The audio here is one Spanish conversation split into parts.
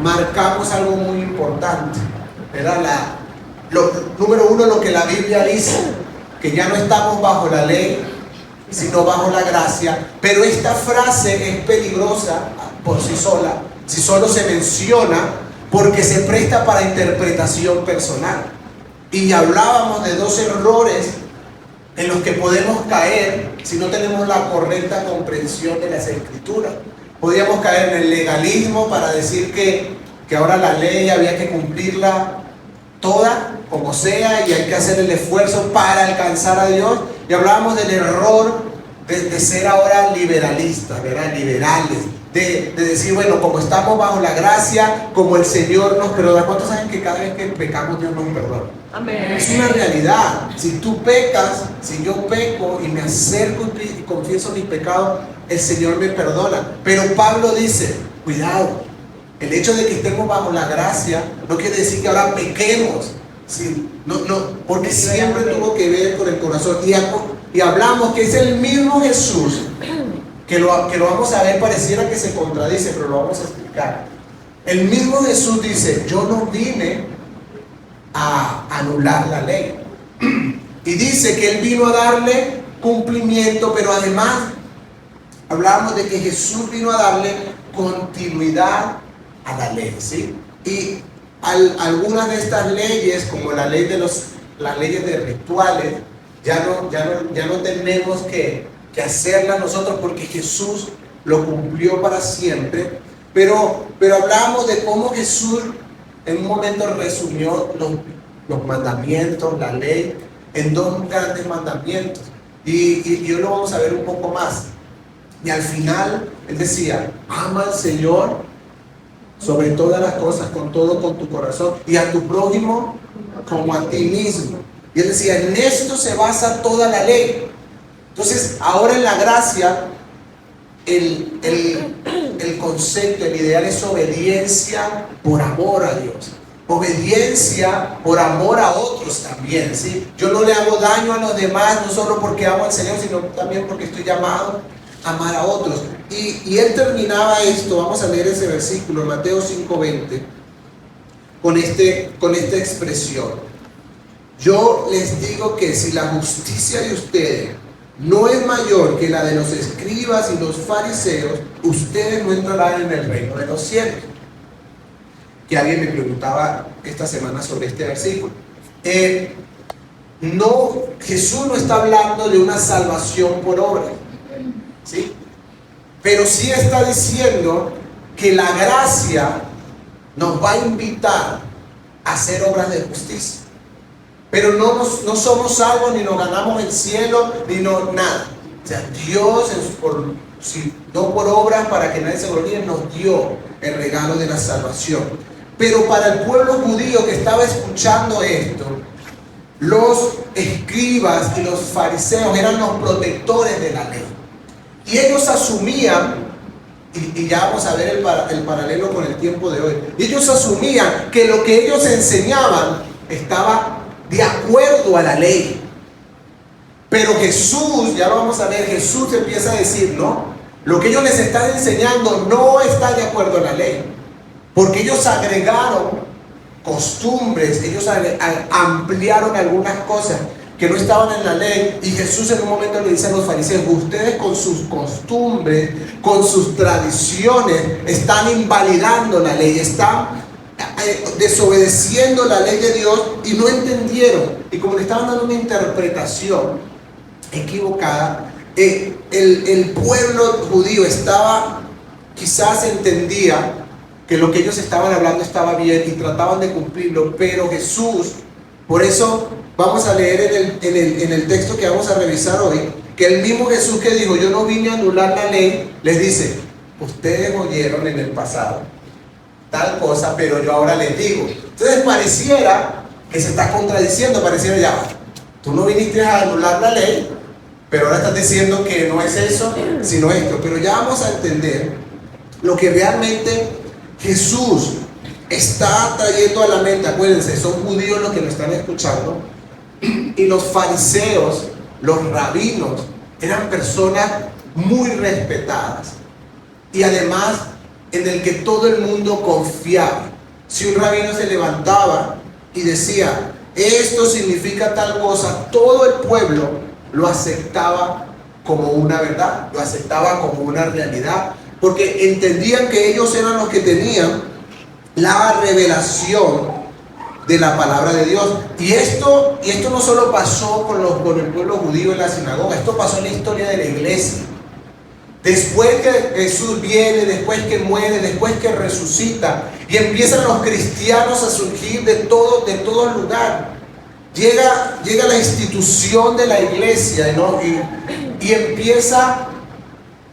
marcamos algo muy importante. Era número uno, lo que la Biblia dice, que ya no estamos bajo la ley, sino bajo la gracia. Pero esta frase es peligrosa por sí sola, si solo se menciona, porque se presta para interpretación personal. Y hablábamos de dos errores en los que podemos caer si no tenemos la correcta comprensión de las Escrituras. Podíamos caer en el legalismo para decir que ahora la ley había que cumplirla toda, como sea, y hay que hacer el esfuerzo para alcanzar a Dios. Y hablábamos del error de ser ahora liberalistas, ¿verdad? Liberales, de decir, bueno, como estamos bajo la gracia, como el Señor nos perdona. ¿Cuántos saben que cada vez que pecamos Dios nos perdona? Amén. Es una realidad. Si tú pecas, si yo peco y me acerco y confieso mis pecados, el Señor me perdona. Pero Pablo dice, cuidado, el hecho de que estemos bajo la gracia no quiere decir que ahora pequemos. Sí, no, porque siempre tuvo que ver con el corazón. Y hablamos que es el mismo Jesús, que lo vamos a ver, pareciera que se contradice, pero lo vamos a explicar. El mismo Jesús dice, yo no vine a anular la ley. Y dice que Él vino a darle cumplimiento, pero además hablábamos de que Jesús vino a darle continuidad a la ley, ¿sí? Y algunas de estas leyes, como la ley las leyes de rituales, ya no tenemos que hacerlas nosotros, porque Jesús lo cumplió para siempre. Pero hablamos de cómo Jesús en un momento resumió los mandamientos, la ley, en dos grandes mandamientos. Y hoy lo vamos a ver un poco más. Y al final Él decía, ama al Señor sobre todas las cosas, con tu corazón, y a tu prójimo como a ti mismo. Y Él decía, en esto se basa toda la ley. Entonces, ahora en la gracia, el concepto, el ideal es obediencia por amor a Dios. Obediencia por amor a otros también, ¿sí? Yo no le hago daño a los demás, no solo porque amo al Señor, sino también porque estoy llamado a amar a otros. Y Él terminaba esto, vamos a leer ese versículo, Mateo 5:20, con esta expresión. Yo les digo que si la justicia de ustedes no es mayor que la de los escribas y los fariseos, ustedes no entrarán en el reino de los cielos. Que alguien me preguntaba esta semana sobre este versículo. Jesús no está hablando de una salvación por obra, ¿sí? Pero sí está diciendo que la gracia nos va a invitar a hacer obras de justicia. Pero no somos salvos, ni nos ganamos el cielo, ni nada. O sea, Dios, no por obras para que nadie se gloríe, nos dio el regalo de la salvación. Pero para el pueblo judío que estaba escuchando esto, los escribas y los fariseos eran los protectores de la ley. Y ellos asumían, y ya vamos a ver el paralelo con el tiempo de hoy, ellos asumían que lo que ellos enseñaban estaba de acuerdo a la ley. Pero Jesús, ya lo vamos a ver, Jesús empieza a decir, no, lo que ellos les están enseñando no está de acuerdo a la ley, porque ellos agregaron costumbres, ellos ampliaron algunas cosas que no estaban en la ley. Y Jesús en un momento le dice a los fariseos, ustedes con sus costumbres, con sus tradiciones, están invalidando la ley, están desobedeciendo la ley de Dios, y no entendieron. Y como le estaban dando una interpretación equivocada, el pueblo judío quizás entendía que lo que ellos estaban hablando estaba bien y trataban de cumplirlo, pero Jesús, por eso vamos a leer en el texto que vamos a revisar hoy, que el mismo Jesús que dijo, yo no vine a anular la ley, les dice, ustedes oyeron en el pasado tal cosa, pero yo ahora les digo. Entonces pareciera que se está contradiciendo, pareciera ya, tú no viniste a anular la ley, pero ahora estás diciendo que no es eso, sino esto. Pero ya vamos a entender lo que realmente Jesús está trayendo a la mente. Acuérdense, son judíos los que lo están escuchando, y los fariseos, los rabinos, eran personas muy respetadas, y además en el que todo el mundo confiaba. Si un rabino se levantaba y decía, esto significa tal cosa, todo el pueblo lo aceptaba como una verdad, lo aceptaba como una realidad, porque entendían que ellos eran los que tenían la revelación de la palabra de Dios. Y esto no solo pasó con el pueblo judío en la sinagoga, esto pasó en la historia de la iglesia. Después que Jesús viene, después que muere, después que resucita, y empiezan los cristianos a surgir de todo lugar. Llega la institución de la iglesia, ¿no? Y empieza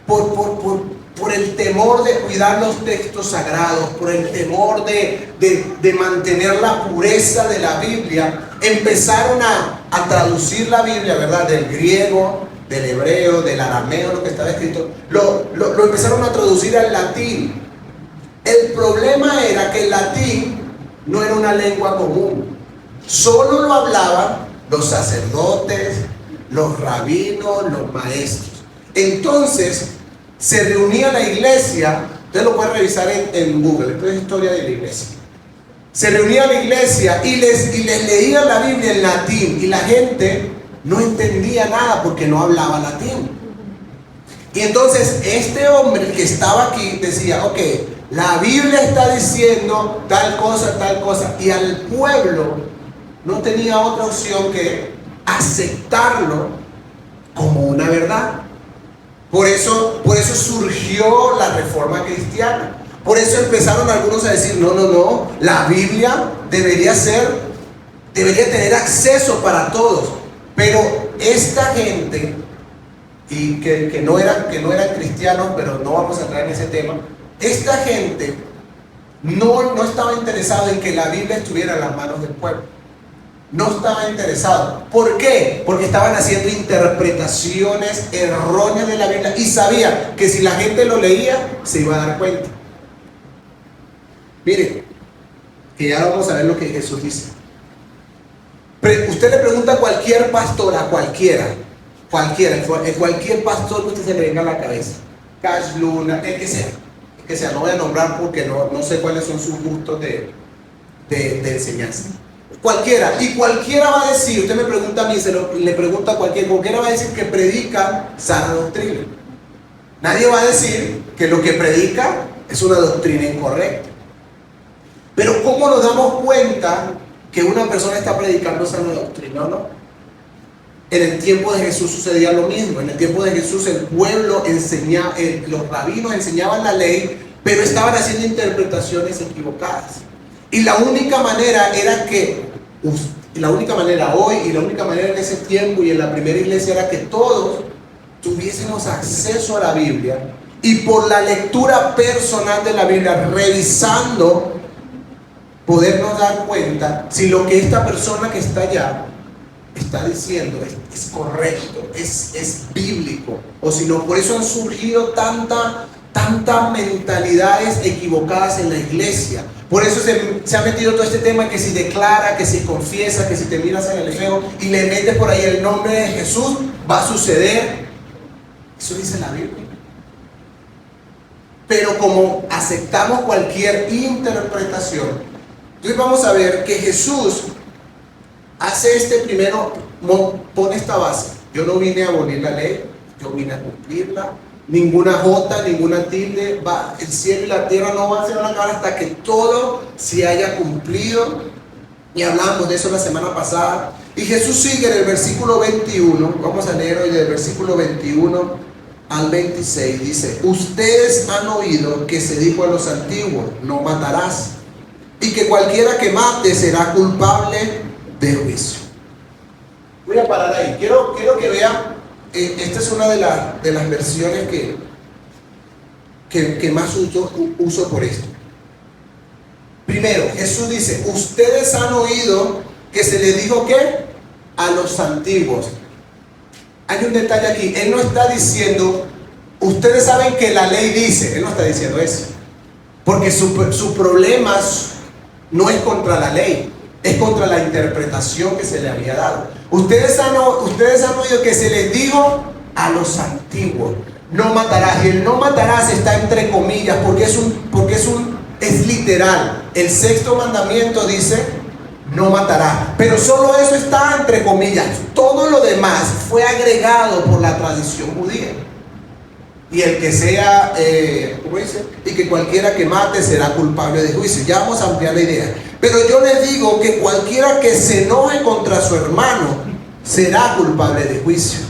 por el temor de cuidar los textos sagrados, por el temor de mantener la pureza de la Biblia, empezaron a traducir la Biblia, ¿verdad? Del griego, del hebreo, del arameo, lo que estaba escrito, lo empezaron a traducir al latín. El problema era que el latín no era una lengua común. Solo lo hablaban los sacerdotes, los rabinos, los maestros. Entonces, se reunía la iglesia, usted lo puede revisar en Google, esto es historia de la iglesia. Se reunía la iglesia y les leía la Biblia en latín, y la gente no entendía nada porque no hablaba latín. Y entonces este hombre que estaba aquí decía, ok, la Biblia está diciendo tal cosa, y al pueblo no tenía otra opción que aceptarlo como una verdad. Por eso surgió la Reforma Cristiana. Por eso empezaron algunos a decir, no, la Biblia debería tener acceso para todos. Pero esta gente, y que no eran cristianos, pero no vamos a entrar en ese tema, esta gente no estaba interesada en que la Biblia estuviera en las manos del pueblo. No estaba interesado. ¿Por qué? Porque estaban haciendo interpretaciones erróneas de la Biblia y sabían que si la gente lo leía, se iba a dar cuenta. Mire, que ya vamos a ver lo que Jesús dice. Usted le pregunta a cualquier pastor, a cualquier pastor que usted se le venga a la cabeza, Cash Luna, el que sea, no voy a nombrar porque no sé cuáles son sus gustos de enseñanza. Cualquiera va a decir, usted me pregunta a mí, le pregunta a cualquiera va a decir que predica sana doctrina. Nadie va a decir que lo que predica es una doctrina incorrecta. Pero ¿cómo nos damos cuenta que una persona está predicando sana doctrina o no? En el tiempo de Jesús sucedía lo mismo. En el tiempo de Jesús el pueblo enseñaba, los rabinos enseñaban la ley, pero estaban haciendo interpretaciones equivocadas. Y la única manera hoy y la única manera en ese tiempo y en la primera iglesia era que todos tuviésemos acceso a la Biblia, y por la lectura personal de la Biblia, revisando, podernos dar cuenta si lo que esta persona que está allá está diciendo es correcto, es bíblico, o si no. Por eso han surgido tantas mentalidades equivocadas en la iglesia. Por eso se ha metido todo este tema, que si declara, que si confiesa, que si te miras en el espejo y le metes por ahí el nombre de Jesús, va a suceder. Eso dice la Biblia. Pero como aceptamos cualquier interpretación, entonces vamos a ver que Jesús hace pone esta base. Yo no vine a abolir la ley, yo vine a cumplirla. Ninguna jota, ninguna tilde, el cielo y la tierra no van a ser acabar hasta que todo se haya cumplido. Y hablamos de eso la semana pasada. Y Jesús sigue en el versículo 21, vamos a leer hoy del versículo 21 al 26, dice: ustedes han oído que se dijo a los antiguos, no matarás, y que cualquiera que mate será culpable de juicio. Voy a parar ahí. Quiero que vean. Esta es una de las versiones que más uso por esto. Primero, Jesús dice: ustedes han oído que se les dijo ¿qué? A los antiguos. Hay un detalle aquí. Él no está diciendo, ustedes saben que la ley dice. Él no está diciendo eso. Porque su problema no es contra la ley, es contra la interpretación que se le había dado. Ustedes han oído que se les dijo a los antiguos. no matarás. Y el no matarás está entre comillas porque es literal. El sexto mandamiento dice no matarás, pero solo eso está entre comillas. Todo lo demás fue agregado por la tradición judía. Y el que sea, ¿cómo dice? Y que cualquiera que mate será culpable de juicio. Ya vamos a ampliar la idea. Pero yo les digo que cualquiera que se enoje contra su hermano será culpable de juicio.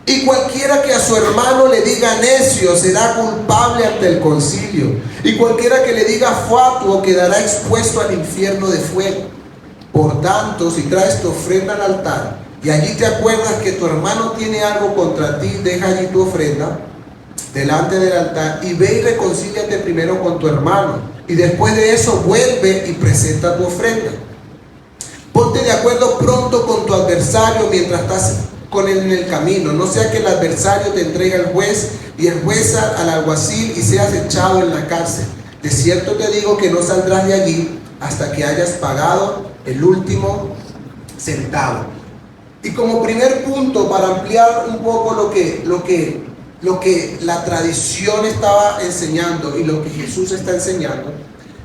Y cualquiera que a su hermano le diga necio será culpable ante el concilio. Y cualquiera que le diga fatuo quedará expuesto al infierno de fuego. Por tanto, si traes tu ofrenda al altar y allí te acuerdas que tu hermano tiene algo contra ti, deja allí tu ofrenda delante del altar y ve y reconcíliate primero con tu hermano, y después de eso vuelve y presenta tu ofrenda. Ponte de acuerdo pronto con tu adversario mientras estás con él en el camino, no sea que el adversario te entregue al juez y el juez al alguacil y seas echado en la cárcel. De cierto te digo que no saldrás de allí hasta que hayas pagado el último centavo. Y como primer punto, para ampliar un poco lo que la tradición estaba enseñando y lo que Jesús está enseñando,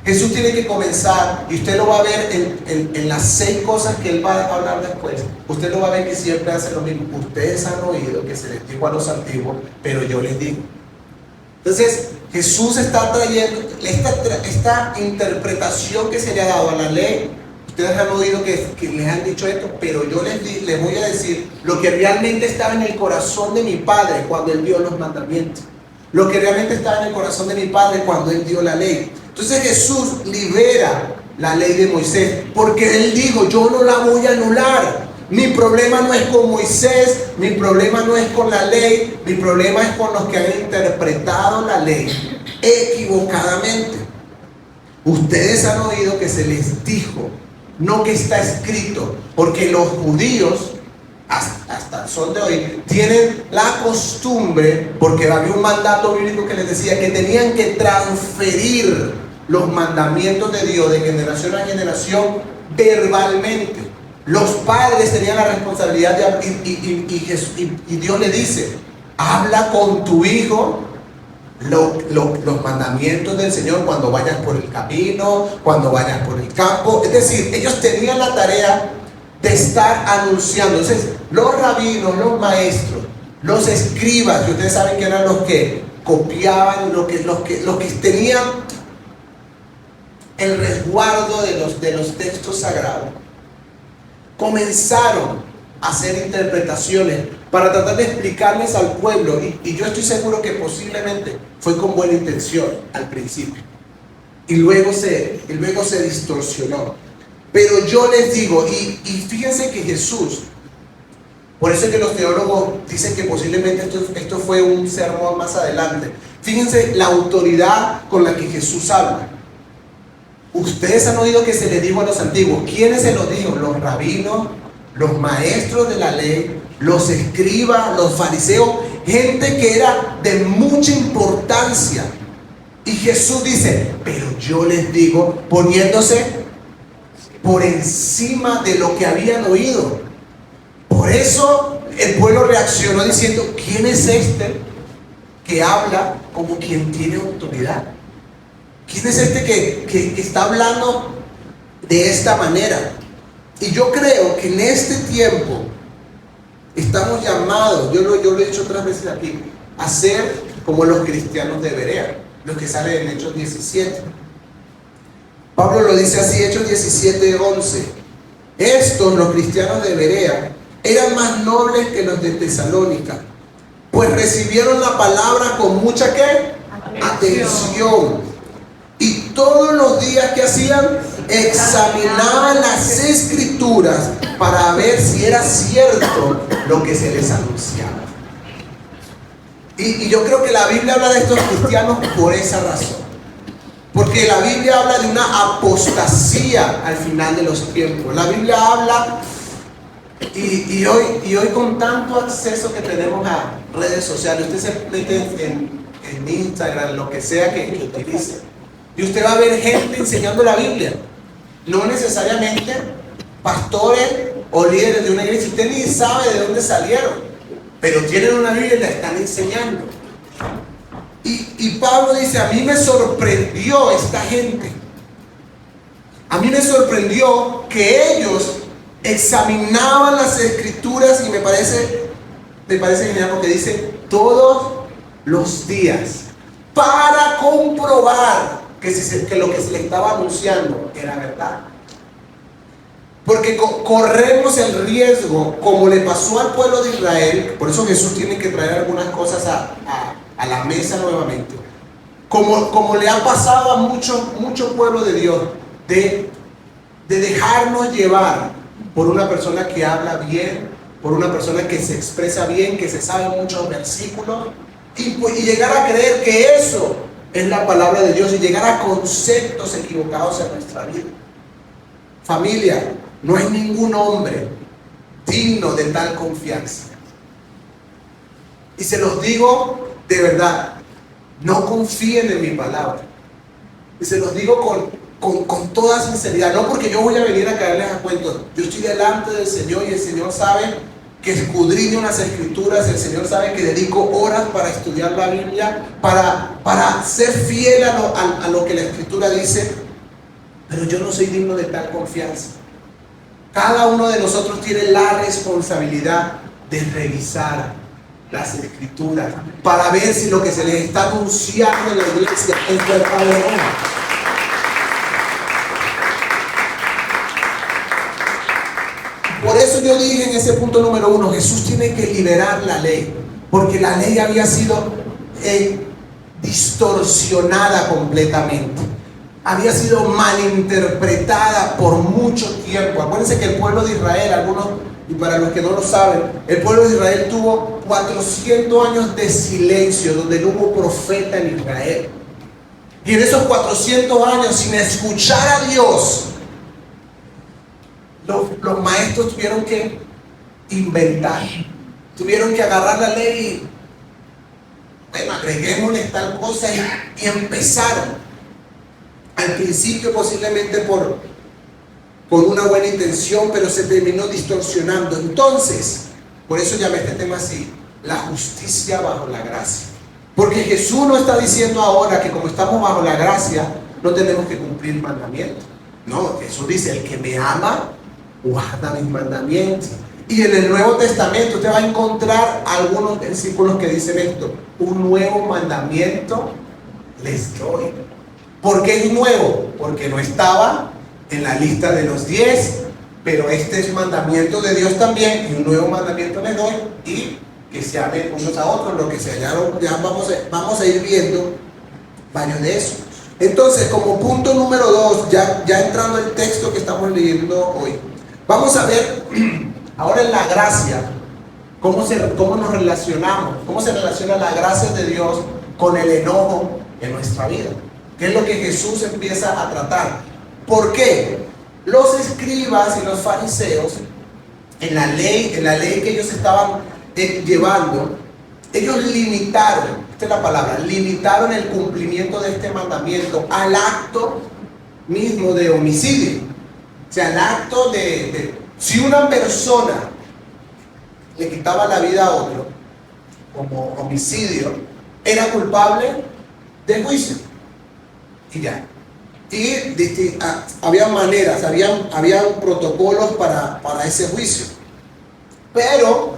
Jesús tiene que comenzar, y usted lo va a ver en las 6 cosas que Él va a hablar después. Usted lo va a ver que siempre hace lo mismo. Ustedes han oído que se les dijo a los antiguos, pero yo les digo. Entonces, Jesús está trayendo esta interpretación que se le ha dado a la ley. Ustedes han oído que les han dicho esto, pero yo les voy a decir lo que realmente estaba en el corazón de mi Padre cuando Él dio los mandamientos. Lo que realmente estaba en el corazón de mi Padre cuando Él dio la ley. Entonces Jesús libera la ley de Moisés, porque Él dijo, yo no la voy a anular. Mi problema no es con Moisés, mi problema no es con la ley, mi problema es con los que han interpretado la ley equivocadamente. Ustedes han oído que se les dijo, no que está escrito, porque los judíos hasta el sol de hoy tienen la costumbre, porque había un mandato bíblico que les decía que tenían que transferir los mandamientos de Dios de generación a generación verbalmente. Los padres tenían la responsabilidad y Dios le dice, habla con tu hijo los mandamientos del Señor cuando vayas por el camino, cuando vayas por el campo. Es decir, ellos tenían la tarea de estar anunciando. Entonces, los rabinos, los maestros, los escribas, que ustedes saben que eran los que copiaban, los que tenían el resguardo de los textos sagrados, comenzaron a hacer interpretaciones para tratar de explicarles al pueblo, y yo estoy seguro que posiblemente fue con buena intención al principio, y luego se distorsionó. Pero yo les digo, y fíjense que Jesús, por eso es que los teólogos dicen que posiblemente esto fue un sermón más adelante. Fíjense la autoridad con la que Jesús habla. Ustedes han oído que se les dijo a los antiguos. ¿Quiénes se los dijo? Los rabinos, los maestros de la ley, los escribas, los fariseos, gente que era de mucha importancia. Y Jesús dice, pero yo les digo, poniéndose por encima de lo que habían oído. Por eso el pueblo reaccionó diciendo, ¿quién es este que habla como quien tiene autoridad? ¿Quién es este que está hablando de esta manera? Y yo creo que en este tiempo estamos llamados, yo lo he dicho otras veces aquí, a ser como los cristianos de Berea, los que salen en Hechos 17. Pablo lo dice así, Hechos 17:11. Estos, los cristianos de Berea, eran más nobles que los de Tesalónica, pues recibieron la palabra con mucha ¿qué? Atención. Y todos los días que hacían, examinaban las escrituras para ver si era cierto lo que se les anunciaba. Y yo creo que la Biblia habla de estos cristianos por esa razón. Porque la Biblia habla de una apostasía al final de los tiempos. La Biblia habla, y hoy con tanto acceso que tenemos a redes sociales, usted se mete en Instagram, lo que sea que utilice, y usted va a ver gente enseñando la Biblia. No necesariamente pastores o líderes de una iglesia. Usted ni sabe de dónde salieron, pero tienen una Biblia y la están enseñando. Y Pablo dice, a mí me sorprendió esta gente. A mí me sorprendió que ellos examinaban las escrituras, y me parece genial porque dice todos los días, para comprobar que lo que se le estaba anunciando era verdad. Porque corremos el riesgo, como le pasó al pueblo de Israel. Por eso Jesús tiene que traer algunas cosas a la mesa nuevamente. Como le ha pasado a mucho pueblo de Dios, de dejarnos llevar por una persona que habla bien, por una persona que se expresa bien, que se sabe muchos versículos, y llegar a creer que eso es la palabra de Dios y llegar a conceptos equivocados en nuestra vida. Familia, no hay ningún hombre digno de tal confianza. Y se los digo de verdad, no confíen en mi palabra. Y se los digo con toda sinceridad, no porque yo voy a venir a caerles a cuentos. Yo estoy delante del Señor y el Señor sabe que escudriño las escrituras, el Señor sabe que dedico horas para estudiar la Biblia, para ser fiel a lo que la escritura dice, pero yo no soy digno de tal confianza. Cada uno de nosotros tiene la responsabilidad de revisar las escrituras para ver si lo que se les está anunciando en la iglesia es verdad o no. Por eso yo dije en ese punto número 1, Jesús tiene que liberar la ley, porque la ley había sido distorsionada completamente, había sido malinterpretada por mucho tiempo. Acuérdense que el pueblo de Israel, algunos, y para los que no lo saben, el pueblo de Israel tuvo 400 años de silencio, donde no hubo profeta en Israel. Y en esos 400 años, sin escuchar a Dios, los maestros tuvieron que inventar, tuvieron que agarrar la ley y, bueno, agreguémosle tal cosa, y empezaron. Al principio posiblemente por una buena intención, pero se terminó distorsionando. Entonces, por eso llamé este tema así, la justicia bajo la gracia. Porque Jesús no está diciendo ahora que como estamos bajo la gracia, no tenemos que cumplir mandamientos. No, Jesús dice, el que me ama, guarda mis mandamientos. Y en el Nuevo Testamento usted va a encontrar algunos versículos que dicen esto: un nuevo mandamiento les doy. ¿Por qué es nuevo? Porque no estaba en la lista de los 10, pero este es mandamiento de Dios también, y un nuevo mandamiento les doy, y que se amen unos a otros, lo que se hallaron. Ya vamos a ir viendo varios de esos. Entonces, como punto número 2, ya entrando al texto que estamos leyendo hoy, vamos a ver ahora en la gracia, cómo nos relacionamos, cómo se relaciona la gracia de Dios con el enojo en nuestra vida. ¿Qué es lo que Jesús empieza a tratar? ¿Por qué? Los escribas y los fariseos, en la ley que ellos estaban llevando, ellos limitaron, esta es la palabra, limitaron el cumplimiento de este mandamiento al acto mismo de homicidio. O sea, al acto si una persona le quitaba la vida a otro, como homicidio, era culpable de juicio. Y ya. Y había maneras, habían protocolos para ese juicio. Pero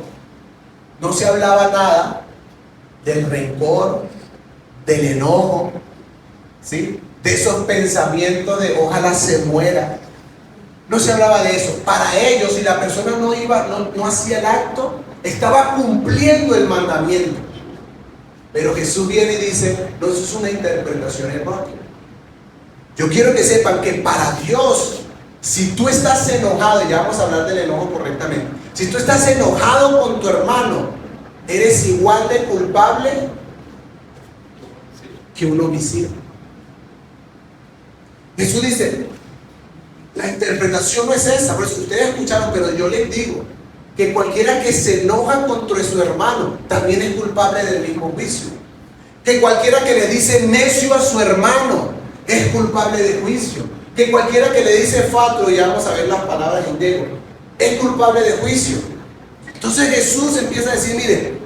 no se hablaba nada del rencor, del enojo, ¿sí? De esos pensamientos de ojalá se muera. No se hablaba de eso. Para ellos, si la persona no hacía el acto, estaba cumpliendo el mandamiento. Pero Jesús viene y dice, no, eso es una interpretación errónea. Yo quiero que sepan que para Dios, si tú estás enojado, y ya vamos a hablar del enojo correctamente, si tú estás enojado con tu hermano, eres igual de culpable que un homicida. Jesús dice, la interpretación no es esa, por eso ustedes escucharon, pero yo les digo que cualquiera que se enoja contra su hermano también es culpable del mismo juicio. Que cualquiera que le dice necio a su hermano es culpable de juicio. Que cualquiera que le dice fatuo, y vamos a ver las palabras en griego, es culpable de juicio. Entonces Jesús empieza a decir, mire,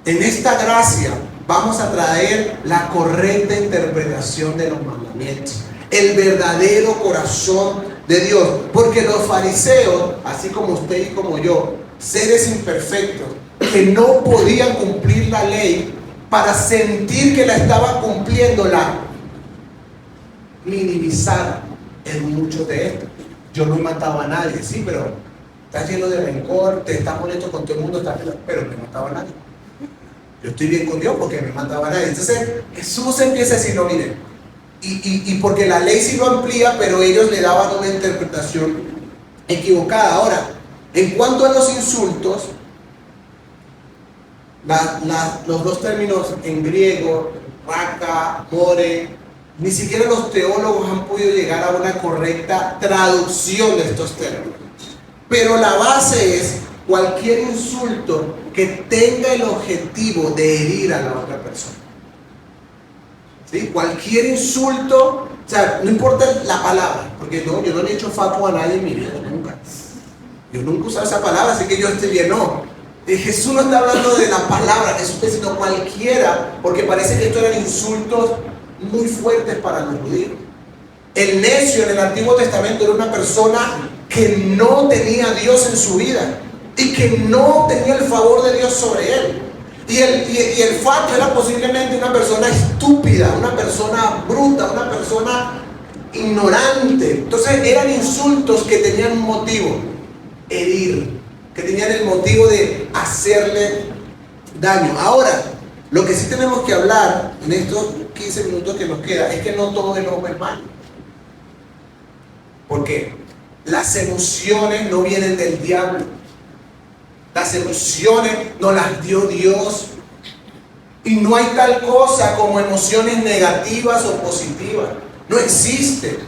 en esta gracia vamos a traer la correcta interpretación de los mandamientos, el verdadero corazón de Dios. Porque los fariseos, así como usted y como yo, seres imperfectos, que no podían cumplir la ley, para sentir que la estaban cumpliendo, la minimizaron en muchos de estos. Yo no he matado a nadie, sí, pero estás lleno de rencor, te estás molesto con todo el mundo, pero no he matado a nadie. Yo estoy bien con Dios porque no he matado a nadie. Entonces Jesús empieza a decir, no, miren, y porque la ley sí lo amplía, pero ellos le daban una interpretación equivocada. Ahora, en cuanto a los insultos, los dos términos en griego, raka, more, ni siquiera los teólogos han podido llegar a una correcta traducción de estos términos. Pero la base es cualquier insulto que tenga el objetivo de herir a la otra persona. ¿Sí? Cualquier insulto, o sea, no importa la palabra, porque no, yo no le he hecho fato a nadie en mi vida, nunca. Yo nunca he usado esa palabra, así que yo estoy bien, no. Jesús no está hablando de la palabra, Jesús está diciendo cualquiera, porque parece que estos eran insultos muy fuertes para los judíos. El necio en el Antiguo Testamento era una persona que no tenía a Dios en su vida y que no tenía el favor de Dios sobre él. Y el fato era posiblemente una persona estúpida, una persona bruta, una persona ignorante. Entonces eran insultos que tenían un motivo: herir, que tenían el motivo de hacerle daño. Ahora, lo que sí tenemos que hablar en estos 15 minutos que nos queda es que no todo enojo es malo. ¿Por qué? Las emociones no vienen del diablo. Las emociones nos las dio Dios. Y no hay tal cosa como emociones negativas o positivas. No existe.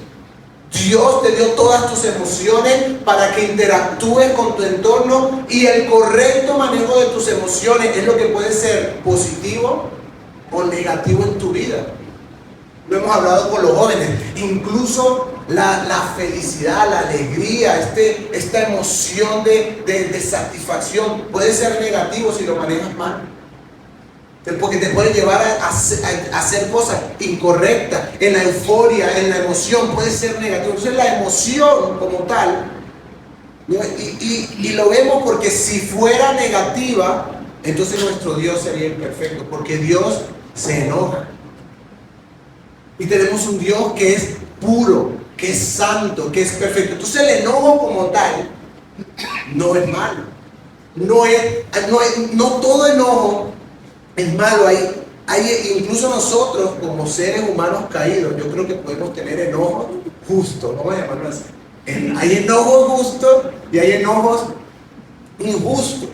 Dios te dio todas tus emociones para que interactúes con tu entorno, y el correcto manejo de tus emociones es lo que puede ser positivo o negativo en tu vida. Lo hemos hablado con los jóvenes. Incluso la felicidad, la alegría, esta emoción de satisfacción puede ser negativo si lo manejas mal, porque te puede llevar a hacer cosas incorrectas. En la euforia, en la emoción puede ser negativo. Entonces la emoción como tal, y lo vemos porque si fuera negativa, entonces nuestro Dios sería imperfecto, porque Dios se enoja. Y tenemos un Dios que es puro, que es santo, que es perfecto. Entonces el enojo como tal no es malo. No todo enojo es malo. Hay incluso nosotros como seres humanos caídos, yo creo que podemos tener enojo justo, vamos a llamarlo así. Hay enojos justos y hay enojos injustos.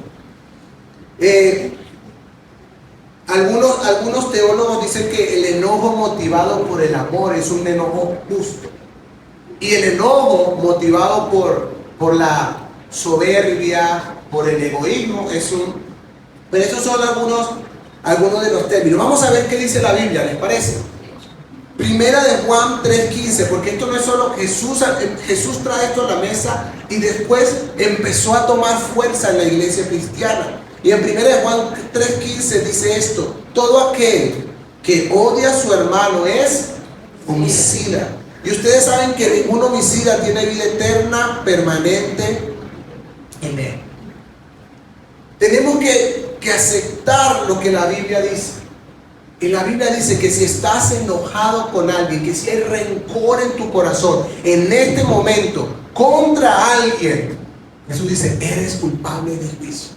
Algunos teólogos dicen que el enojo motivado por el amor es un enojo justo, y el enojo motivado por la soberbia, por el egoísmo, pero esos son algunos de los términos. Vamos a ver qué dice la Biblia, ¿les parece? Primera de Juan 3:15, porque esto no es solo Jesús trae esto a la mesa y después empezó a tomar fuerza en la iglesia cristiana. Y en 1 Juan 3:15 dice esto: todo aquel que odia a su hermano es homicida. Y ustedes saben que ningún homicida tiene vida eterna permanente en él. Tenemos que aceptar lo que la Biblia dice. Y la Biblia dice que si estás enojado con alguien, que si hay rencor en tu corazón en este momento contra alguien, Jesús dice, eres culpable de juicio.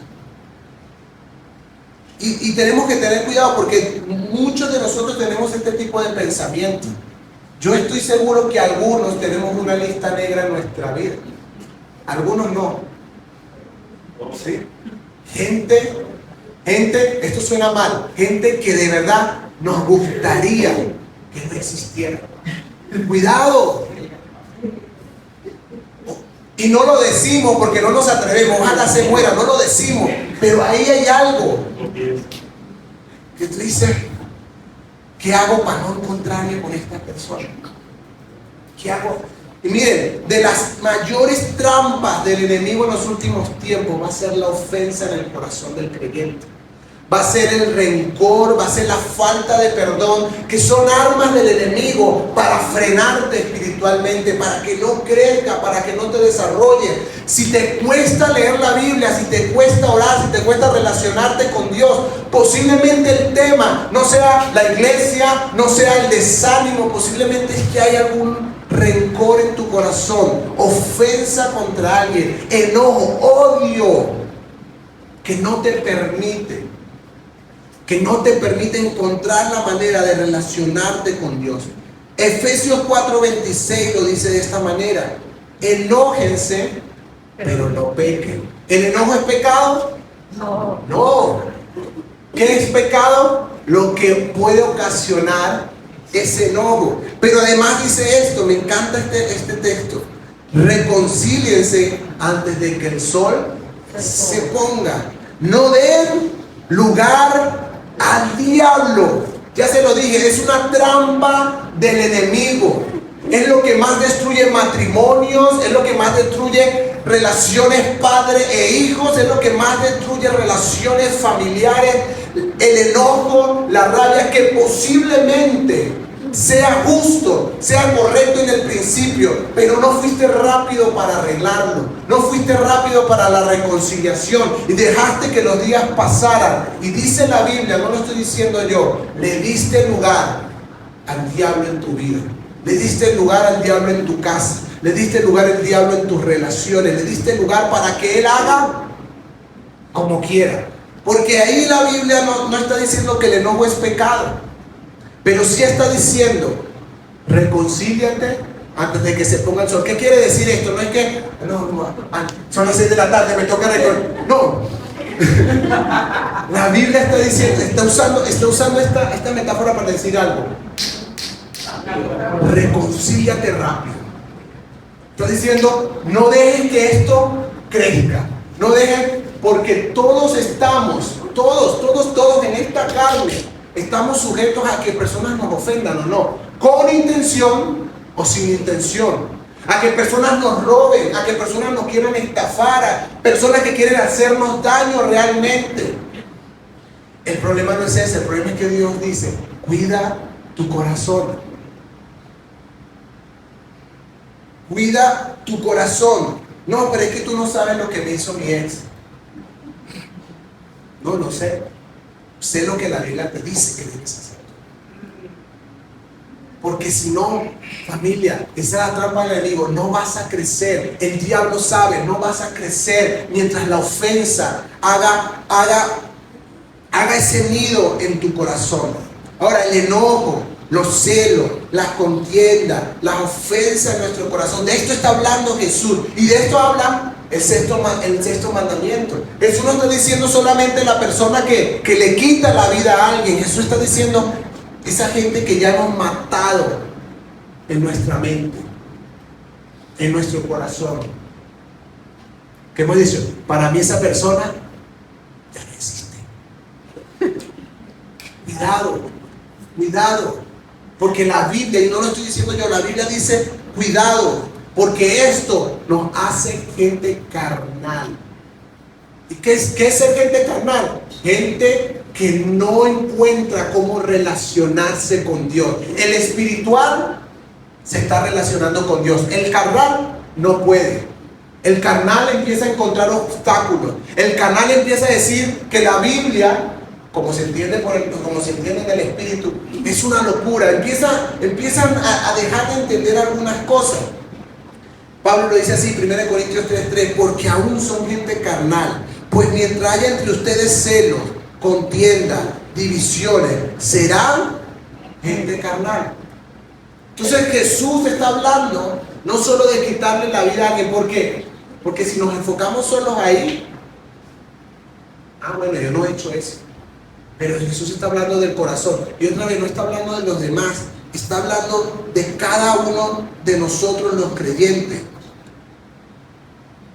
Y tenemos que tener cuidado, porque muchos de nosotros tenemos este tipo de pensamiento. Yo estoy seguro que algunos tenemos una lista negra en nuestra vida, algunos no. ¿Sí? Gente, esto suena mal, gente que de verdad nos gustaría que no existiera. Cuidado. Y no lo decimos porque no nos atrevemos, ojalá se muera, no lo decimos, pero ahí hay algo que tú dices, ¿qué hago para no encontrarme con esta persona? ¿Qué hago? Y miren, de las mayores trampas del enemigo en los últimos tiempos va a ser la ofensa en el corazón del creyente. va a ser el rencor, va a ser la falta de perdón, que son armas del enemigo para frenarte espiritualmente, para que no crezca, para que no te desarrolle. Si te cuesta leer la Biblia, si te cuesta orar, si te cuesta relacionarte con Dios, posiblemente el tema no sea la iglesia, no sea el desánimo, posiblemente es que hay algún rencor en tu corazón, ofensa contra alguien, enojo, odio, que no te permite encontrar la manera de relacionarte con Dios. Efesios 4:26 lo dice de esta manera: enójense, pero no pequen. ¿El enojo es pecado? No. ¿Qué es pecado? Lo que puede ocasionar ese enojo. Pero además dice esto, me encanta este texto: reconcíliense antes de que el sol se ponga. No den lugar al diablo. Ya se lo dije, es una trampa del enemigo. Es lo que más destruye matrimonios, es lo que más destruye relaciones padre e hijos, es lo que más destruye relaciones familiares. El enojo, la rabia, que posiblemente sea justo, sea correcto en el principio, pero no fuiste rápido para arreglarlo, no fuiste rápido para la reconciliación y dejaste que los días pasaran. Y dice la Biblia, no lo estoy diciendo yo, le diste lugar al diablo en tu vida, le diste lugar al diablo en tu casa, le diste lugar al diablo en tus relaciones, le diste lugar para que él haga como quiera. Porque ahí la Biblia no está diciendo que el enojo es pecado, pero sí está diciendo: reconcíliate antes de que se ponga el sol. ¿Qué quiere decir esto? No es que son las 6 de la tarde, me toca reconciliar. No. La Biblia está diciendo, está usando esta metáfora para decir algo. Reconcíliate rápido. Está diciendo: no dejes que esto crezca. No dejes, porque todos estamos, todos en esta carne, estamos sujetos a que personas nos ofendan o no, con intención o sin intención, a que personas nos roben, a que personas nos quieran estafar, a personas que quieren hacernos daño realmente. El problema no es ese, el problema es que Dios dice: cuida tu corazón. Cuida tu corazón. No, pero es que tú no sabes lo que me hizo mi ex. No lo sé. Sé lo que la Biblia te dice que debes hacer. Porque si no, familia, esa es la trampa del enemigo. No vas a crecer. El diablo sabe, no vas a crecer mientras la ofensa haga ese nido en tu corazón. Ahora, el enojo, los celos, las contiendas, las ofensas en nuestro corazón, de esto está hablando Jesús. Y de esto habla el sexto mandamiento. Jesús no está diciendo solamente la persona que le quita la vida a alguien. Jesús está diciendo esa gente que ya hemos matado en nuestra mente, en nuestro corazón. ¿Qué hemos dicho? Para mí esa persona ya no existe. Cuidado. Porque la Biblia, y no lo estoy diciendo yo, la Biblia dice: cuidado. Porque esto nos hace gente carnal. ¿Y qué es ser gente carnal? Gente que no encuentra cómo relacionarse con Dios. El espiritual se está relacionando con Dios. El carnal no puede. El carnal empieza a encontrar obstáculos. El carnal empieza a decir que la Biblia, como se entiende en el espíritu, es una locura. Empiezan a dejar de entender algunas cosas. Pablo lo dice así, 1 Corintios 3:3: porque aún son gente carnal, pues mientras haya entre ustedes celos, contienda, divisiones, serán gente carnal. Entonces Jesús está hablando no solo de quitarle la vida a alguien. ¿Por qué? Porque si nos enfocamos solos ahí, bueno, yo no he hecho eso. Pero Jesús está hablando del corazón. Y otra vez, no está hablando de los demás, está hablando de cada uno de nosotros los creyentes.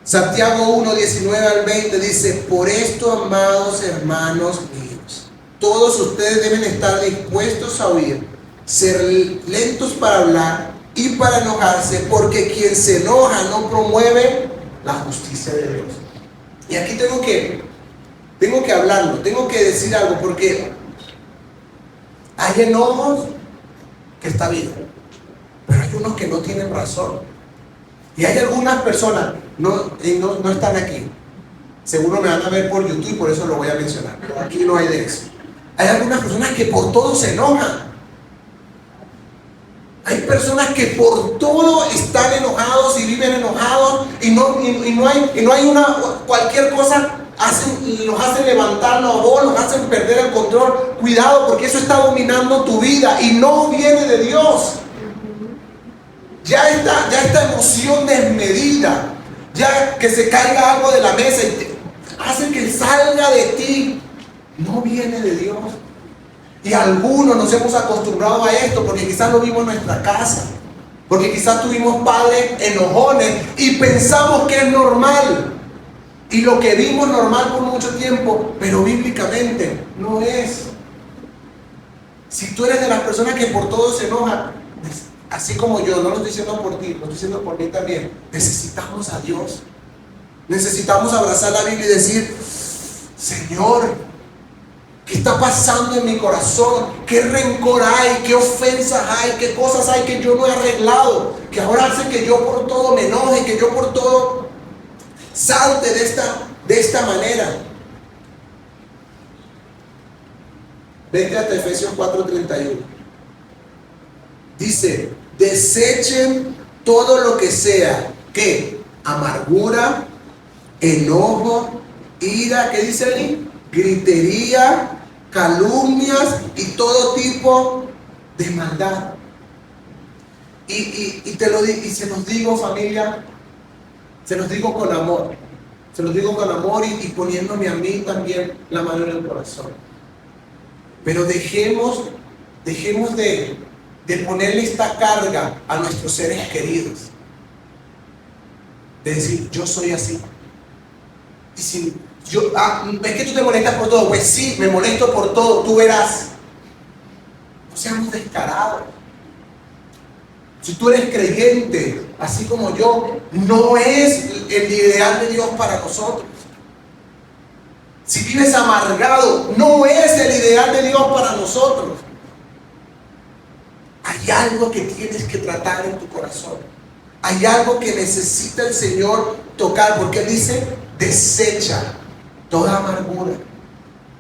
Santiago 1:19-20 dice: por esto, amados hermanos míos, todos ustedes deben estar dispuestos a oír, ser lentos para hablar y para enojarse, porque quien se enoja no promueve la justicia de Dios. Y aquí tengo que tengo que hablarlo, tengo que decir algo, porque hay enojos que está bien, pero hay unos que no tienen razón. Y hay algunas personas, no están aquí, seguro me van a ver por YouTube y por eso lo voy a mencionar, pero aquí no hay de eso. Hay algunas personas que por todo se enojan. Hay personas que por todo están enojados y viven enojados y no hay cualquier cosa los hacen levantar la voz, los hacen perder el control. Cuidado, porque eso está dominando tu vida y no viene de Dios. Ya esta emoción desmedida, ya que se caiga algo de la mesa y hace que salga de ti, no viene de Dios. Y algunos nos hemos acostumbrado a esto porque quizás lo vimos en nuestra casa, porque quizás tuvimos padres enojones y pensamos que es normal. Y lo que vimos normal por mucho tiempo, pero bíblicamente no es. Si tú eres de las personas que por todo se enoja, así como yo, no lo estoy diciendo por ti, lo estoy diciendo por mí también, necesitamos a Dios. Necesitamos abrazar la Biblia y decir: Señor, ¿qué está pasando en mi corazón? ¿Qué rencor hay? ¿Qué ofensas hay? ¿Qué cosas hay que yo no he arreglado? Que ahora hace que yo por todo me enoje, que yo por todo salte de esta manera. Vete hasta Efesios 4:31. Dice: desechen todo lo que sea, ¿qué? Amargura, enojo, ira, ¿qué dice ahí? Gritería, calumnias y todo tipo de maldad. Y se los digo, familia, se los digo con amor. Se los digo con amor y poniéndome a mí también la mano en el corazón. Pero dejemos de ponerle esta carga a nuestros seres queridos. De decir: yo soy así. Y si es que tú te molestas por todo. Pues sí, me molesto por todo, tú verás. No seamos descarados. Si tú eres creyente, así como yo, no es el ideal de Dios para nosotros. Si vives amargado, no es el ideal de Dios para nosotros. Hay algo que tienes que tratar en tu corazón. Hay algo que necesita el Señor tocar, porque Él dice: desecha toda amargura,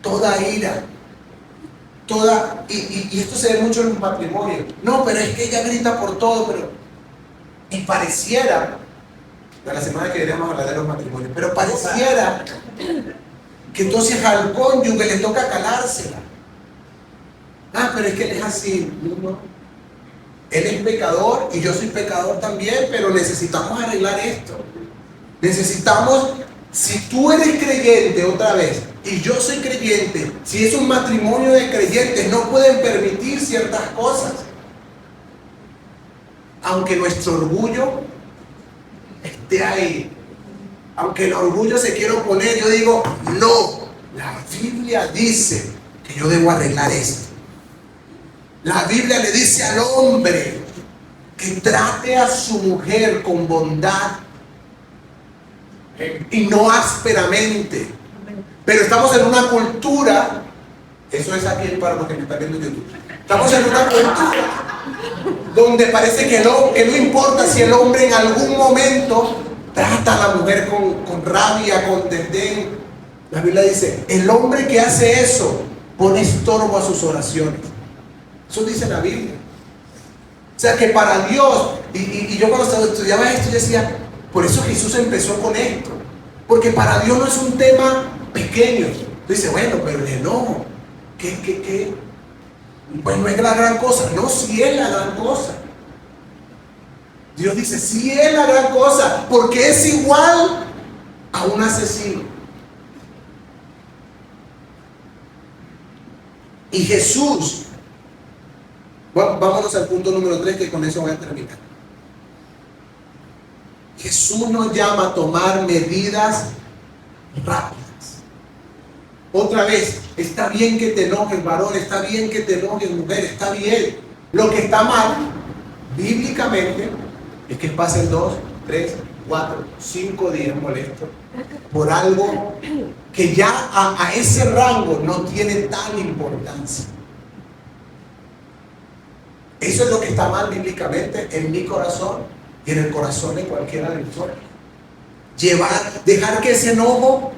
toda ira, y esto se ve mucho en los matrimonios. No, pero es que ella grita por todo, y pareciera, la semana que viene vamos a hablar de los matrimonios, pero pareciera que entonces al cónyuge le toca calársela. Pero es que él es así. No. Él es pecador y yo soy pecador también, pero necesitamos arreglar esto. Necesitamos, si tú eres creyente otra vez y yo soy creyente, si es un matrimonio de creyentes, no pueden permitir ciertas cosas. Aunque nuestro orgullo esté ahí, aunque el orgullo se quiera oponer, yo digo: no, la Biblia dice que yo debo arreglar esto. La Biblia le dice al hombre que trate a su mujer con bondad y no ásperamente. Pero estamos en una cultura, eso es aquí para los que me están viendo en YouTube, estamos en una cultura donde parece que no importa si el hombre en algún momento trata a la mujer con rabia, con desdén. La Biblia dice: el hombre que hace eso pone estorbo a sus oraciones. Eso dice la Biblia. O sea que para Dios, y yo cuando estudiaba esto, yo decía: por eso Jesús empezó con esto, porque para Dios no es un tema pequeño. Tú dices: bueno, pero el enojo, ¿qué? Pues no es la gran cosa. No, sí es la gran cosa. Dios dice: sí es la gran cosa, porque es igual a un asesino. Y Jesús, vámonos al punto número 3, que con eso voy a terminar. Jesús nos llama a tomar medidas rápidas. Otra vez, está bien que te enojes, varón, está bien que te enojes, mujer, está bien. Lo que está mal, bíblicamente, es que pasen 2, 3, 4, 5 días molestos por algo que ya a ese rango no tiene tal importancia. Eso es lo que está mal bíblicamente en mi corazón y en el corazón de cualquiera de nosotros. Dejar que ese enojo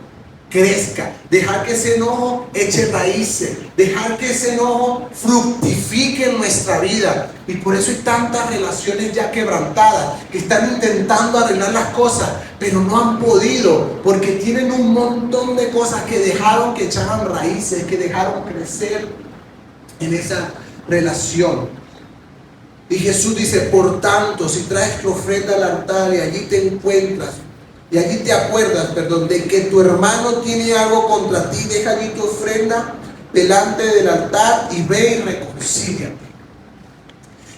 crezca, dejar que ese enojo eche raíces, dejar que ese enojo fructifique en nuestra vida. Y por eso hay tantas relaciones ya quebrantadas que están intentando arreglar las cosas, pero no han podido, porque tienen un montón de cosas que dejaron que echaran raíces, que dejaron crecer en esa relación. Y Jesús dice: por tanto, si traes tu ofrenda al altar y allí te encuentras, y allí te acuerdas, de que tu hermano tiene algo contra ti, deja allí tu ofrenda delante del altar y ve y reconcíliate.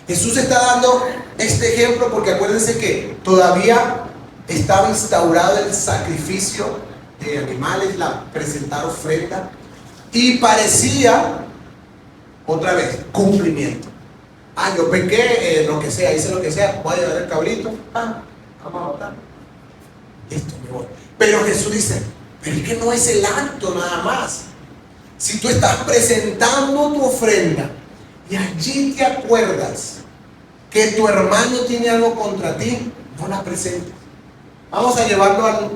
Jesús está dando este ejemplo porque acuérdense que todavía estaba instaurado el sacrificio de animales, presentar ofrenda, y parecía, otra vez, cumplimiento. Yo pequé, lo que sea, hice lo que sea, voy a llevar el cabrito, vamos a votar. Listo, me voy. Pero Jesús dice: pero es que no es el acto nada más. Si tú estás presentando tu ofrenda y allí te acuerdas que tu hermano tiene algo contra ti, no la presentes. Vamos a llevarlo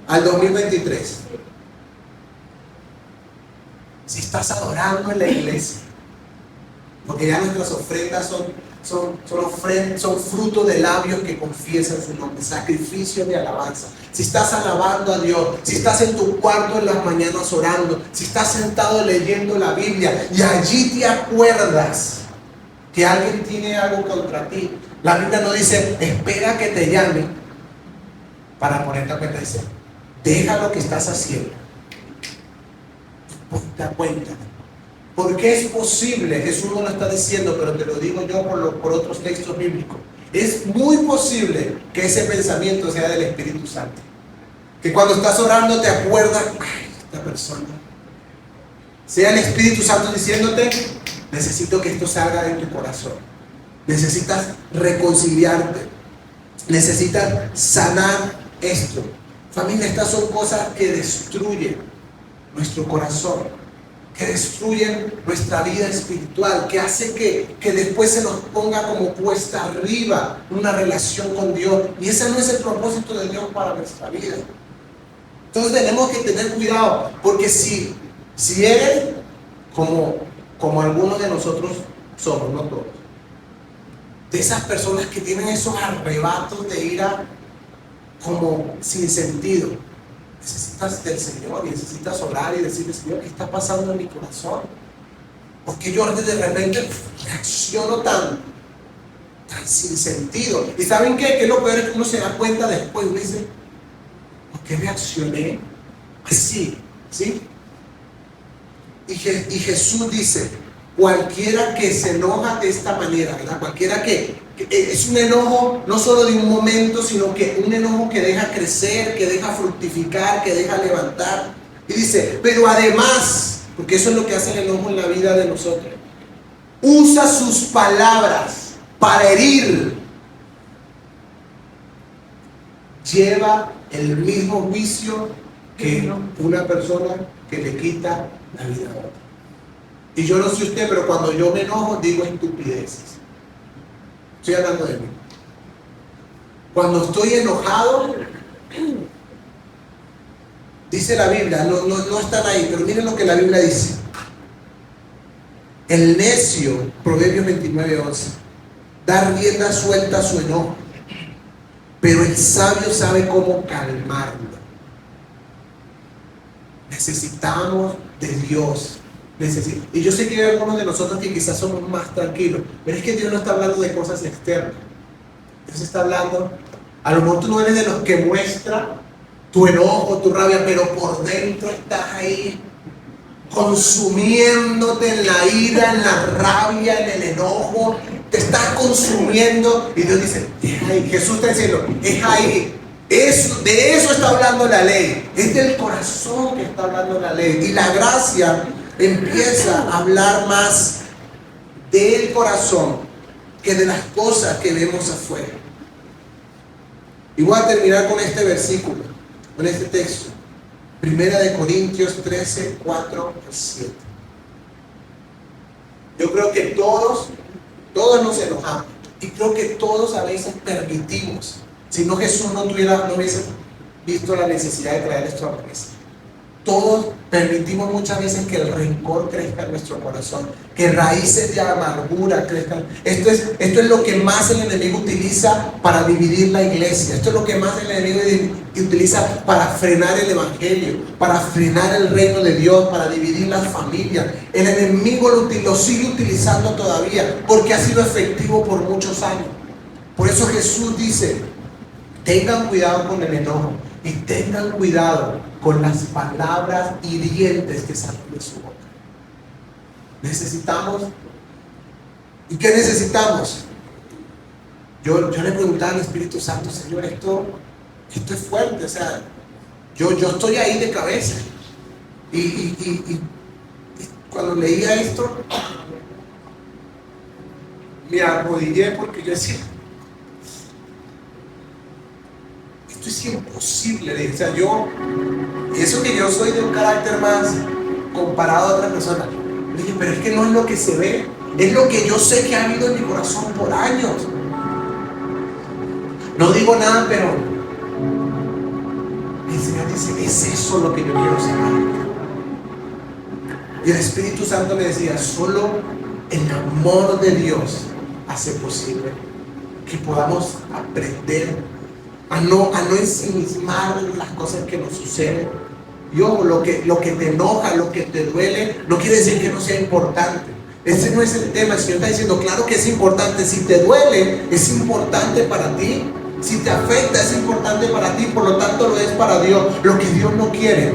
al 2023. Si estás adorando en la iglesia, porque ya nuestras ofrendas son fruto de labios que confiesan su nombre, sacrificio de alabanza. Si estás alabando a Dios, si estás en tu cuarto en las mañanas orando, si estás sentado leyendo la Biblia y allí te acuerdas que alguien tiene algo contra ti, la Biblia no dice: espera que te llame para ponerte a cuenta. Dice: deja lo que estás haciendo, ponte a cuenta. Porque es posible, Jesús no lo está diciendo, pero te lo digo yo por otros textos bíblicos. Es muy posible que ese pensamiento sea del Espíritu Santo. Que cuando estás orando te acuerdas: ay, esta persona. Sea el Espíritu Santo diciéndote: necesito que esto salga de tu corazón. Necesitas reconciliarte. Necesitas sanar esto. Familia, estas son cosas que destruyen nuestro corazón, que destruyen nuestra vida espiritual, que hace que después se nos ponga como cuesta arriba una relación con Dios. Y ese no es el propósito de Dios para nuestra vida. Entonces tenemos que tener cuidado, porque si eres como algunos de nosotros somos, no todos, de esas personas que tienen esos arrebatos de ira como sin sentido, necesitas del Señor y necesitas orar y decirle: Señor, ¿qué está pasando en mi corazón? Porque yo de repente reacciono tan sin sentido. ¿Y saben qué? Que lo peor es que uno se da cuenta después. Uno dice: ¿por qué reaccioné así? ¿Sí? Y Jesús dice: cualquiera que se enoja de esta manera, ¿verdad? Cualquiera que es un enojo no solo de un momento, sino que un enojo que deja crecer, que deja fructificar, que deja levantar. Y dice: pero además, porque eso es lo que hace el enojo en la vida de nosotros, usa sus palabras para herir. Lleva el mismo juicio que una persona que le quita la vida a otra. Y yo no sé usted, pero cuando yo me enojo digo estupideces. Estoy hablando de mí. Cuando estoy enojado, dice la Biblia, no están ahí, pero miren lo que la Biblia dice. El necio, Proverbios 29:11, da rienda suelta a su enojo, pero el sabio sabe cómo calmarlo. Necesitamos de Dios. Y yo sé que hay algunos de nosotros que quizás somos más tranquilos, pero es que Dios no está hablando de cosas externas. Dios está hablando, a lo mejor tú no eres de los que muestra tu enojo, tu rabia, pero por dentro estás ahí consumiéndote en la ira, en la rabia, en el enojo, te estás consumiendo. Y Dios dice: es ahí. Jesús está diciendo: es ahí. De eso está hablando la ley. Es del corazón que está hablando la ley. Y la gracia empieza a hablar más del corazón que de las cosas que vemos afuera. Y voy a terminar con este versículo. con este texto. Primera de Corintios 13, 4 al 7. Yo creo que todos nos enojamos. Y creo que todos a veces permitimos. Si no, Jesús no hubiese visto la necesidad de traer esto a la mesa. Todos permitimos muchas veces que el rencor crezca en nuestro corazón, que raíces de amargura crezcan. Esto es lo que más el enemigo utiliza para dividir la iglesia. Esto es lo que más el enemigo utiliza para frenar el evangelio, para frenar el reino de Dios, para dividir las familias. El enemigo lo sigue utilizando todavía porque ha sido efectivo por muchos años. Por eso Jesús dice: tengan cuidado con el enojo y tengan cuidado con las palabras hirientes que salen de su boca. Necesitamos. ¿Y qué necesitamos? Yo le preguntaba al Espíritu Santo: Señor, esto es fuerte. O sea, yo estoy ahí de cabeza. Y cuando leía esto, me arrodillé porque yo decía: esto es imposible. O sea, eso que yo soy de un carácter más comparado a otras personas. Le dije: pero es que no es lo que se ve, es lo que yo sé que ha habido en mi corazón por años. No digo nada, pero el Señor dice: es eso lo que yo quiero sanar. Y el Espíritu Santo me decía: solo el amor de Dios hace posible que podamos aprender a no ensimismar las cosas que nos suceden. Lo que te enoja, lo que te duele, no quiere decir que no sea importante. Ese no es el tema. El Señor está diciendo: claro que es importante. Si te duele, es importante para ti. Si te afecta, es importante para ti. Por lo tanto, lo es para Dios. Lo que Dios no quiere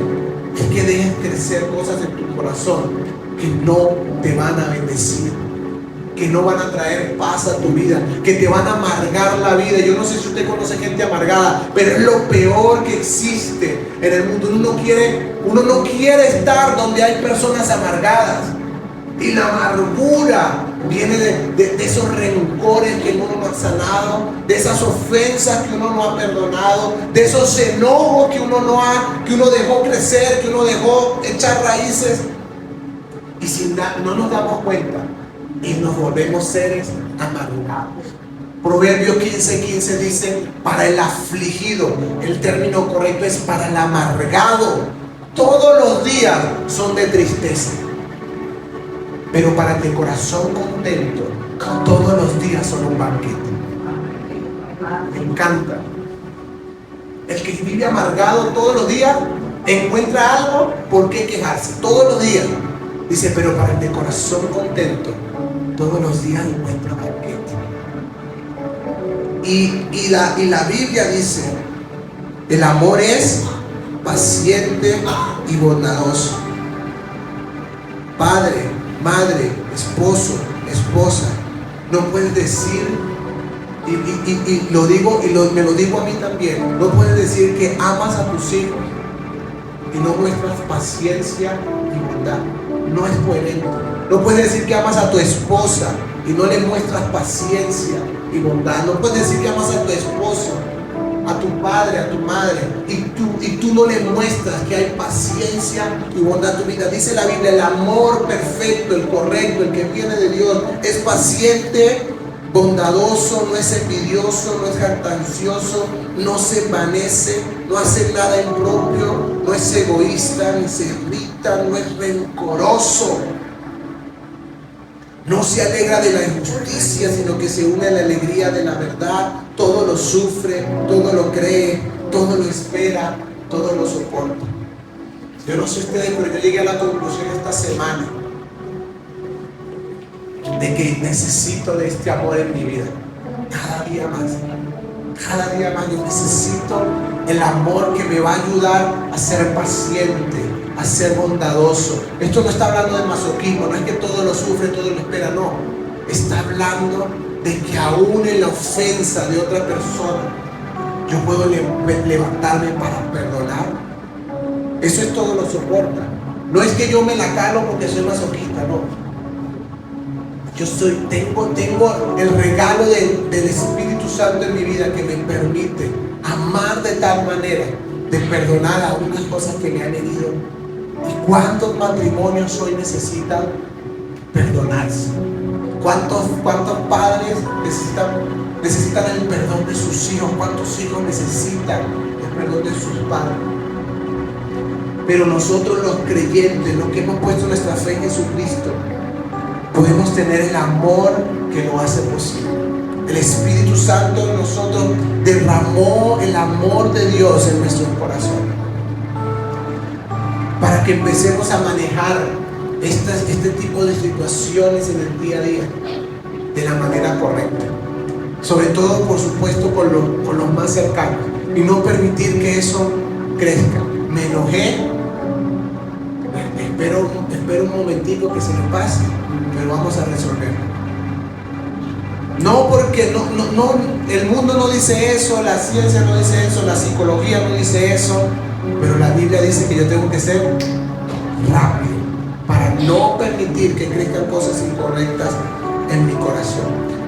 es que dejes crecer cosas en tu corazón que no te van a bendecir, que no van a traer paz a tu vida, que te van a amargar la vida. Yo no sé si usted conoce gente amargada, pero es lo peor que existe en el mundo. Uno no quiere estar donde hay personas amargadas. Y la amargura viene de esos rencores que uno no ha sanado, de esas ofensas que uno no ha perdonado, de esos enojos que uno dejó crecer, que uno dejó echar raíces. Y si no nos damos cuenta, y nos volvemos seres amargados. Proverbios 15:15 dice: para el afligido, el término correcto es para el amargado, todos los días son de tristeza, pero para el de corazón contento, todos los días son un banquete. Me encanta. El que vive amargado todos los días encuentra algo por qué quejarse, todos los días. Dice: pero para el de corazón contento, todos los días encuentra banquete. Y la Biblia dice: el amor es paciente y bondadoso. Padre, madre, esposo, esposa, no puedes decir, y lo digo, me lo digo a mí también, no puedes decir que amas a tus hijos y no muestras paciencia y bondad. No es coherente. No puedes decir que amas a tu esposa y no le muestras paciencia y bondad. No puedes decir que amas a tu esposo, a tu padre, a tu madre, y tú no le muestras que hay paciencia y bondad en tu vida. Dice la Biblia: el amor perfecto, el correcto, el que viene de Dios, es paciente, bondadoso, no es envidioso, no es jactancioso, no se envanece, no hace nada impropio, no es egoísta, ni se irrita, no es rencoroso, no se alegra de la injusticia, sino que se une a la alegría de la verdad. Todo lo sufre, todo lo cree, todo lo espera, todo lo soporta. Yo no sé ustedes, pero yo llegué a la conclusión esta semana de que necesito de este amor en mi vida. Cada día más. Cada día más yo necesito el amor que me va a ayudar a ser paciente, a ser bondadoso. Esto no está hablando de masoquismo, no es que todo lo sufre, todo lo espera, no. Está hablando de que aún en la ofensa de otra persona yo puedo levantarme para perdonar. Eso es todo lo soporta. No es que yo me la calo porque soy masoquista, no. Tengo el regalo del Espíritu Santo en mi vida que me permite amar de tal manera de perdonar a unas cosas que me han herido. ¿Y cuántos matrimonios hoy necesitan perdonarse? ¿Cuántos padres necesitan el perdón de sus hijos? ¿Cuántos hijos necesitan el perdón de sus padres? Pero nosotros los creyentes, los que hemos puesto nuestra fe en Jesucristo, podemos tener el amor que lo hace posible. El Espíritu Santo en nosotros derramó el amor de Dios en nuestros corazones para que empecemos a manejar este tipo de situaciones en el día a día de la manera correcta. Sobre todo, por supuesto, con los más cercanos, y no permitir que eso crezca. Me enojé, espero un momentito que se me pase, pero vamos a resolverlo. No, porque no, el mundo no dice eso, la ciencia no dice eso, la psicología no dice eso, pero la Biblia dice que yo tengo que ser rápido para no permitir que crezcan cosas incorrectas en mi corazón.